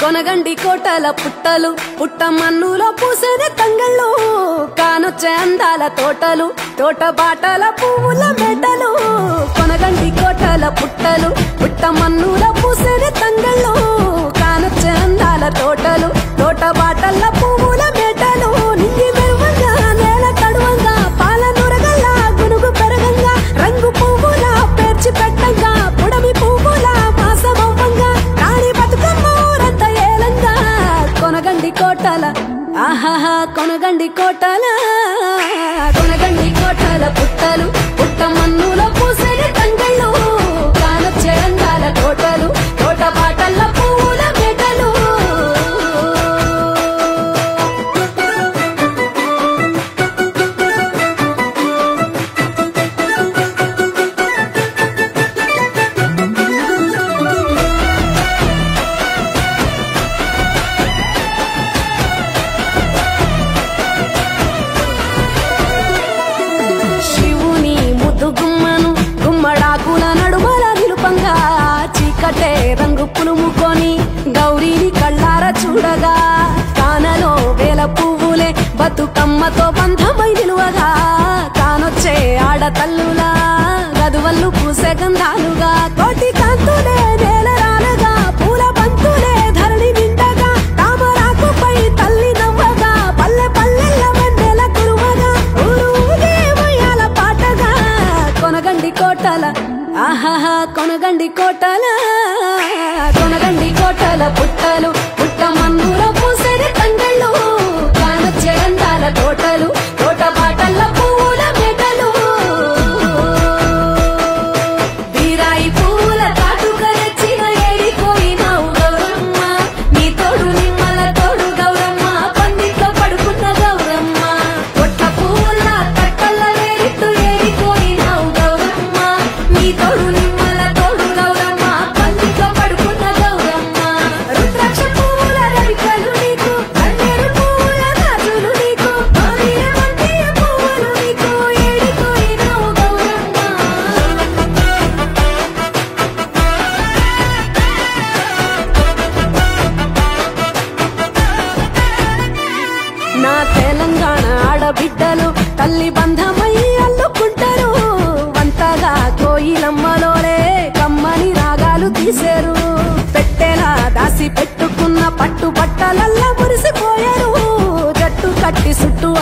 కొనగండి కోటల పుట్టలు పుట్ట మన్నులో పూసేది తంగళ్ళు కానొచ్చే అందాల తోటలు తోట బాటల పువ్వుల మెడలు కొనగండి కోటల పుట్టలు పుట్ట మన్నులో పూసేది తంగళ్ళు కానొచ్చే అందాల తోటలు తోట బాటల పువ్వుల మెడలు నింగి మెరువంగా నేల తడువంగా పాల నురగల్లా గునుగు పెరగంగా రంగు పువ్వుల పేర్చి పెట్టంగా పుడమి పువ్వుల మాసమవ్వంగా రాణి బతుకమ్మ కొనగండి కోటల ఆహాహా కొనగండి కోటల కొనగండి కోటల పుట్టలు పుట్ట మన్నులో పూసేది తంగళ్ళు కానొచ్చే అందాల తోటలు తోట బాటల పువ్వుల మెడలు చీకటే రంగు పులుముకొని గౌరీని కళ్ళార చూడగా కానలో వేల పువ్వులే బతుకమ్మతో బంధమై నిలువగా కానొచ్చే ఆడతల్లులా గదువల్లు పూసే గంధాలుగా కోటి కాంతులే నేల రాలగా పూల బంతులే ధరణి నిండగా తామరాకుపై తల్లి నవ్వగా పల్లె పల్లెల్ల వెన్నెల కురువగా ఊరు ఉదయమయాల పాటగా కొనగండి కోటల ఆహాహా కొనగండి కోటల కొనగండి కోటల పుట్టలు పుట్ట మన్నులో పూసేది తంగళ్ళు కానొచ్చే అందాల తోటలు తోట బాటల పువ్వుల మెడలు బీరాయి పువ్వుల తాటుగా తెచ్చిన ఏడిపోయినావు గౌరమ్మ నీ తోడు నిమ్మల తోడు గౌరమ్మ పందిట్లో పడుకున్న గౌరమ్మ పొట్ల పువ్వుల తట్టల వేరిట్టు ఏడిపోయినావు గౌరమ్మ నీ తోడు నా తెలంగాణ ఆడబిడ్డలు తల్లి బంధమై అల్లుకుంటారు వంతగా కోయిలమ్మలోనే కమ్మని రాగాలు తీశారు పెట్టేలా దాసి పెట్టుకున్న పట్టు బట్టలల్లా మురిసిపోయారు జట్టు కట్టి చుట్టూ